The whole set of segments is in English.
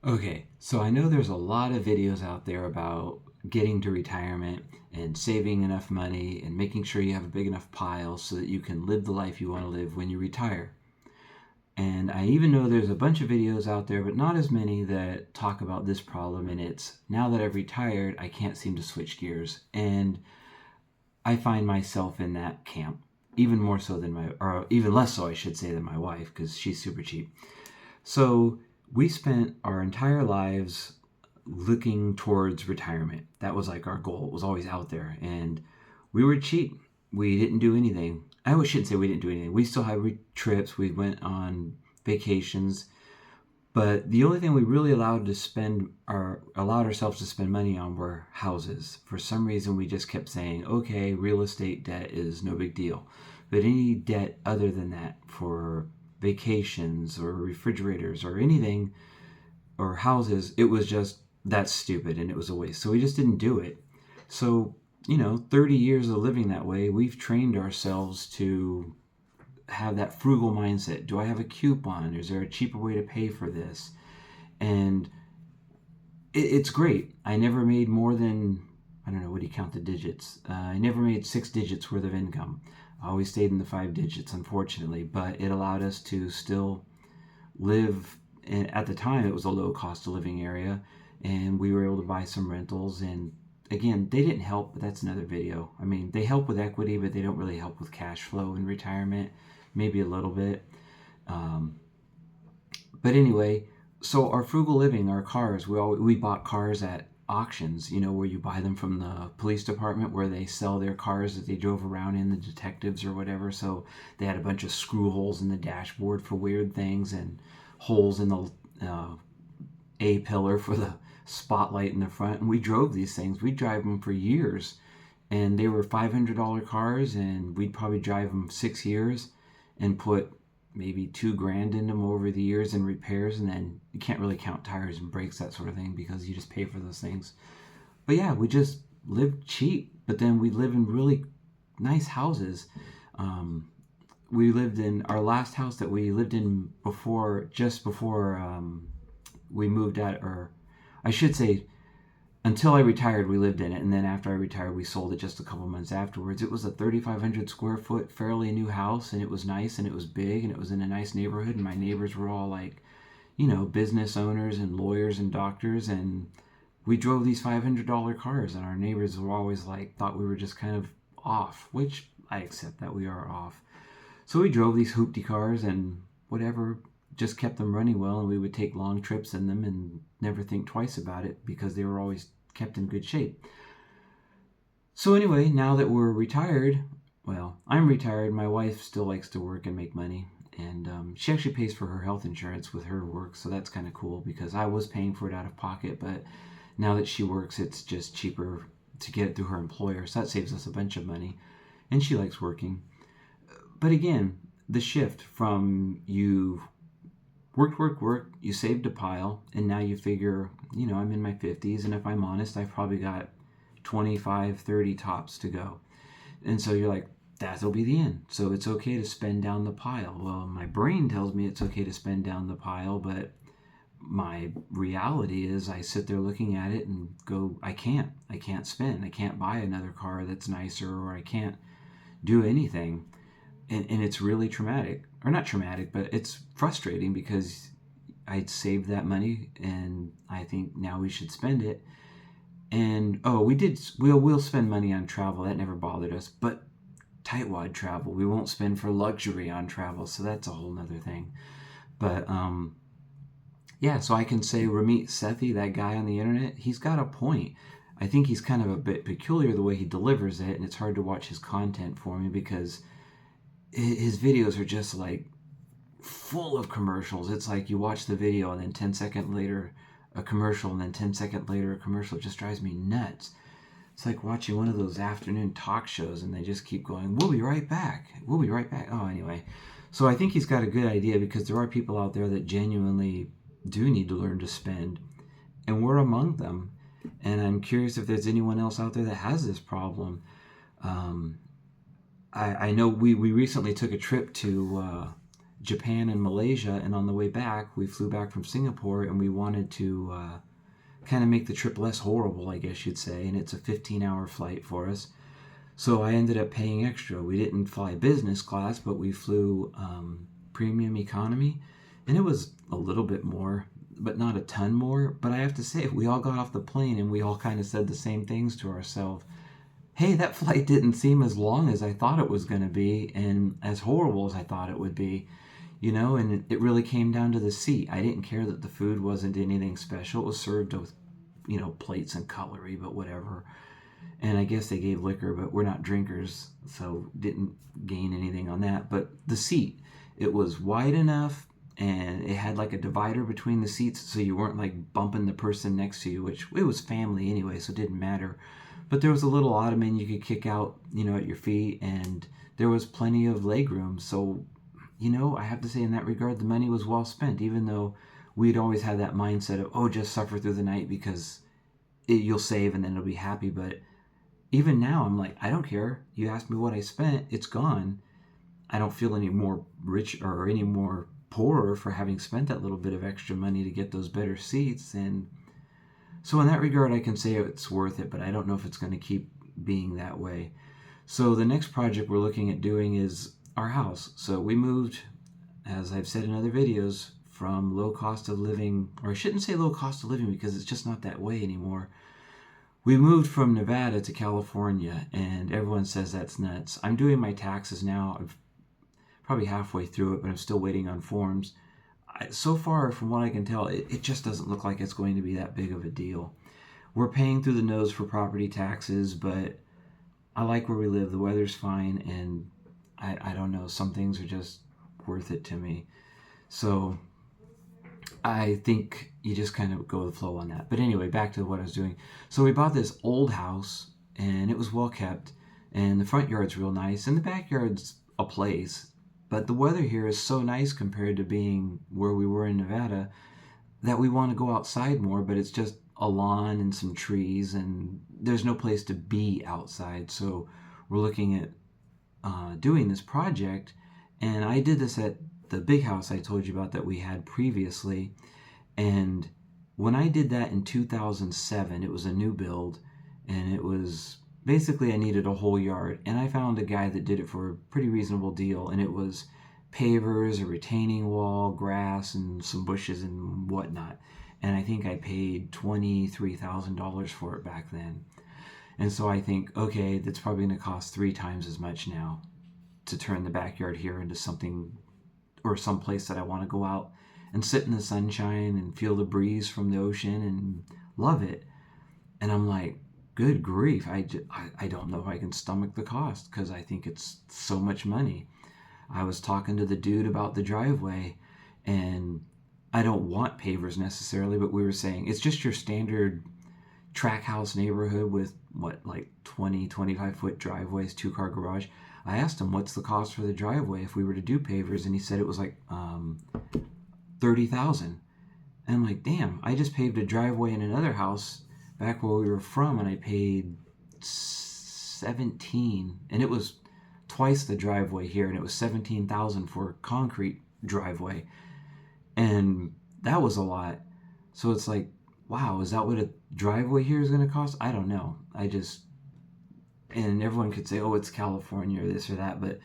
Okay, so I know there's a lot of videos out there about getting to retirement and saving enough money and making sure you have a big enough pile so that you can live the life you want to live when you retire. And I even know there's a bunch of videos out there, but not as many that talk about this problem. And it's now that I've retired, I can't seem to switch gears. And I find myself in that camp, even more so than or even less so, I should say, than my wife, because she's super cheap. So we spent our entire lives looking towards retirement. That was like our goal. It was always out there. And we were cheap. We didn't do anything. I shouldn't say we didn't do anything. We still had trips. We went on vacations. But the only thing we really allowed ourselves to spend money on were houses. For some reason, we just kept saying, okay, real estate debt is no big deal. But any debt other than that for vacations or refrigerators or anything or houses, it was just that's stupid and it was a waste. So we just didn't do it. So, 30 years of living that way, we've trained ourselves to have that frugal mindset. Do I have a coupon? Is there a cheaper way to pay for this? And it's great. I never made more than, I don't know, what do you count the digits? I never made 6 digits worth of income. I always stayed in the 5 digits, unfortunately, but it allowed us to still live. And at the time, it was a low cost of living area, and we were able to buy some rentals. And again, they didn't help, but that's another video. I mean, they help with equity, but they don't really help with cash flow in retirement. Maybe a little bit. Um, but anyway, so our frugal living, our cars, we bought cars at auctions, where you buy them from the police department where they sell their cars that they drove around in, the detectives or whatever. So they had a bunch of screw holes in the dashboard for weird things and holes in the A-pillar for the spotlight in the front. And we drove these things. We'd drive them for years. And they were $500 cars, and we'd probably drive them 6 years and put maybe $2,000 in them over the years in repairs. And then you can't really count tires and brakes, that sort of thing, because you just pay for those things. But yeah, we just lived cheap, but then we live in really nice houses. We lived in our last house that we lived in just before we moved out, or I should say, until I retired, we lived in it, and then after I retired, we sold it just a couple months afterwards. It was a 3,500 square foot, fairly new house, and it was nice, and it was big, and it was in a nice neighborhood, and my neighbors were all like, business owners and lawyers and doctors, and we drove these $500 cars, and our neighbors were always like, thought we were just kind of off, which I accept that we are off. So we drove these hoopty cars and whatever, just kept them running well, and we would take long trips in them and never think twice about it because they were always kept in good shape. So anyway, now that we're retired, well, I'm retired. My wife still likes to work and make money, and she actually pays for her health insurance with her work, so that's kind of cool because I was paying for it out of pocket, but now that she works, it's just cheaper to get it through her employer, so that saves us a bunch of money, and she likes working. But again, the shift from you worked, you saved a pile, and now you figure, I'm in my 50s, and if I'm honest, I've probably got 25, 30 tops to go. And so you're like, that'll be the end. So it's okay to spend down the pile. Well, my brain tells me it's okay to spend down the pile, but my reality is I sit there looking at it and go, I can't spend. I can't buy another car that's nicer, or I can't do anything. And it's really traumatic, or not traumatic, but it's frustrating because I'd saved that money and I think now we should spend it. And we'll spend money on travel. That never bothered us, but tightwad travel, we won't spend for luxury on travel. So that's a whole nother thing. But yeah, so I can say Ramit Sethi, that guy on the internet, he's got a point. I think he's kind of a bit peculiar the way he delivers it, and it's hard to watch his content for me because his videos are just like full of commercials. It's like you watch the video and then 10 seconds later a commercial, and then 10 seconds later a commercial. It just drives me nuts. It's like watching one of those afternoon talk shows and they just keep going, we'll be right back. We'll be right back. Oh, anyway. So I think he's got a good idea because there are people out there that genuinely do need to learn to spend, and we're among them. And I'm curious if there's anyone else out there that has this problem. I know we recently took a trip to Japan and Malaysia, and on the way back, we flew back from Singapore, and we wanted to kind of make the trip less horrible, I guess you'd say, and it's a 15-hour flight for us. So I ended up paying extra. We didn't fly business class, but we flew premium economy, and it was a little bit more, but not a ton more. But I have to say, we all got off the plane and we all kind of said the same things to ourselves. Hey, that flight didn't seem as long as I thought it was going to be and as horrible as I thought it would be, and it really came down to the seat. I didn't care that the food wasn't anything special. It was served with, plates and cutlery, but whatever. And I guess they gave liquor, but we're not drinkers, so didn't gain anything on that. But the seat, it was wide enough, and it had like a divider between the seats, so you weren't like bumping the person next to you, which it was family anyway, so it didn't matter. But there was a little ottoman you could kick out, at your feet, and there was plenty of leg room. So, I have to say in that regard, the money was well spent, even though we'd always had that mindset of, oh, just suffer through the night because you'll save and then it'll be happy. But even now, I'm like, I don't care. You asked me what I spent, it's gone. I don't feel any more rich or any more poorer for having spent that little bit of extra money to get those better seats. And so in that regard, I can say it's worth it, but I don't know if it's going to keep being that way. So the next project we're looking at doing is our house. So we moved, as I've said in other videos, from low cost of living, or I shouldn't say low cost of living because it's just not that way anymore. We moved from Nevada to California, and everyone says that's nuts. I'm doing my taxes now. I'm probably halfway through it, but I'm still waiting on forms. So far, from what I can tell, it just doesn't look like it's going to be that big of a deal. We're paying through the nose for property taxes, but I like where we live. The weather's fine, and I don't know. Some things are just worth it to me. So I think you just kind of go with the flow on that. But anyway, back to what I was doing. So we bought this old house, and it was well kept, and the front yard's real nice, and the backyard's a place. But the weather here is so nice compared to being where we were in Nevada that we want to go outside more, but it's just a lawn and some trees, and there's no place to be outside. So we're looking at doing this project, and I did this at the big house I told you about that we had previously. And when I did that in 2007, it was a new build, and it was basically I needed a whole yard, and I found a guy that did it for a pretty reasonable deal, and it was pavers, a retaining wall, grass, and some bushes and whatnot. And I think I paid $23,000 for it back then. And so I think, okay, that's probably going to cost 3 times as much now to turn the backyard here into something or some place that I want to go out and sit in the sunshine and feel the breeze from the ocean and love it. And I'm like, good grief, I don't know if I can stomach the cost because I think it's so much money. I was talking to the dude about the driveway, and I don't want pavers necessarily, but we were saying it's just your standard track house neighborhood with like 20-25 foot driveways, 2-car garage. I asked him what's the cost for the driveway if we were to do pavers, and he said it was like $30,000. And I'm like, damn, I just paved a driveway in another house back where we were from, and I paid 17, and it was twice the driveway here, and it was 17,000 for a concrete driveway, and that was a lot. So it's like, wow, is that what a driveway here is going to cost? I don't know. And everyone could say, oh, it's California or this or that, but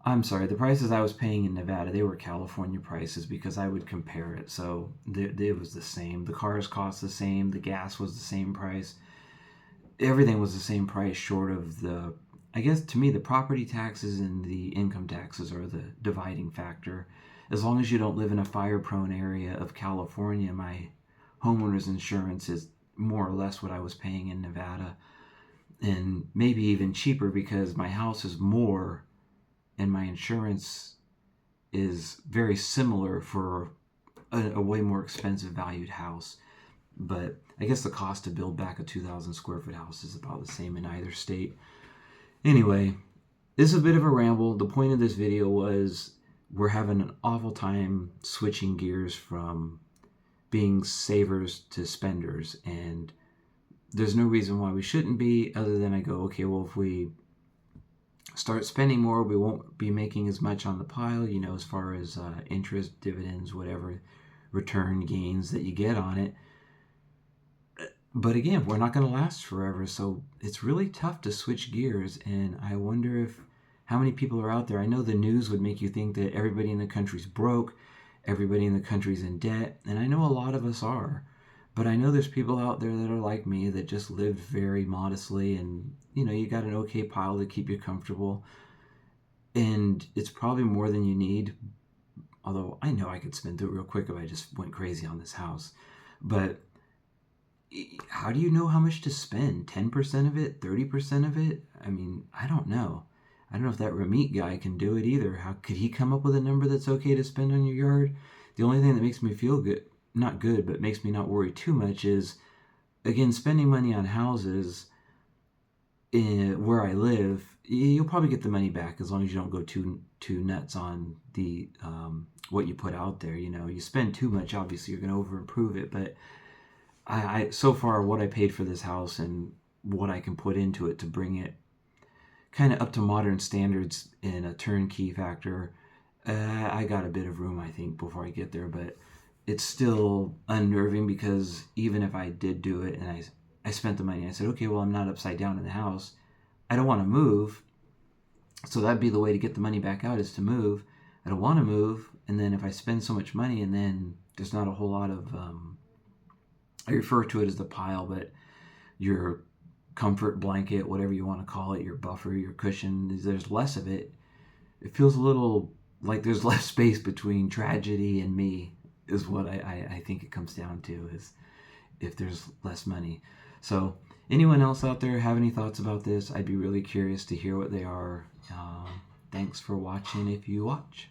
I'm sorry, the prices I was paying in Nevada, they were California prices because I would compare it. So it was the same. The cars cost the same. The gas was the same price. Everything was the same price short of I guess to me, the property taxes and the income taxes are the dividing factor. As long as you don't live in a fire-prone area of California, my homeowner's insurance is more or less what I was paying in Nevada, and maybe even cheaper because my house is more and my insurance is very similar for a way more expensive valued house. But I guess the cost to build back a 2,000 square foot house is about the same in either state. Anyway, this is a bit of a ramble. The point of this video was we're having an awful time switching gears from being savers to spenders, and there's no reason why we shouldn't be, other than I go, okay, well, if we start spending more, we won't be making as much on the pile, as far as interest, dividends, whatever return gains that you get on it. But again, we're not going to last forever, so it's really tough to switch gears. And I wonder if how many people are out there. I know the news would make you think that everybody in the country's broke, everybody in the country's in debt, and I know a lot of us are. But I know there's people out there that are like me that just lived very modestly, and you got an okay pile to keep you comfortable, and it's probably more than you need. Although I know I could spend through it real quick if I just went crazy on this house. But how do you know how much to spend? 10% of it? 30% of it? I mean, I don't know. I don't know if that Ramit guy can do it either. How could he come up with a number that's okay to spend on your yard? The only thing that makes me feel good, not good, but makes me not worry too much is, again, spending money on houses where I live. You'll probably get the money back as long as you don't go too nuts on the what you put out there. You spend too much, obviously you're going to over improve it, but I so far what I paid for this house and what I can put into it to bring it kind of up to modern standards in a turnkey factor, I got a bit of room, I think, before I get there. But it's still unnerving because even if I did do it and I spent the money, I said, okay, well, I'm not upside down in the house. I don't want to move. So that'd be the way to get the money back out, is to move. I don't want to move. And then if I spend so much money and then there's not a whole lot of I refer to it as the pile, but your comfort blanket, whatever you want to call it, your buffer, your cushion, there's less of it. It feels a little like there's less space between tragedy and me, is what I think it comes down to, is if there's less money. So anyone else out there have any thoughts about this? I'd be really curious to hear what they are. Thanks for watching if you watch.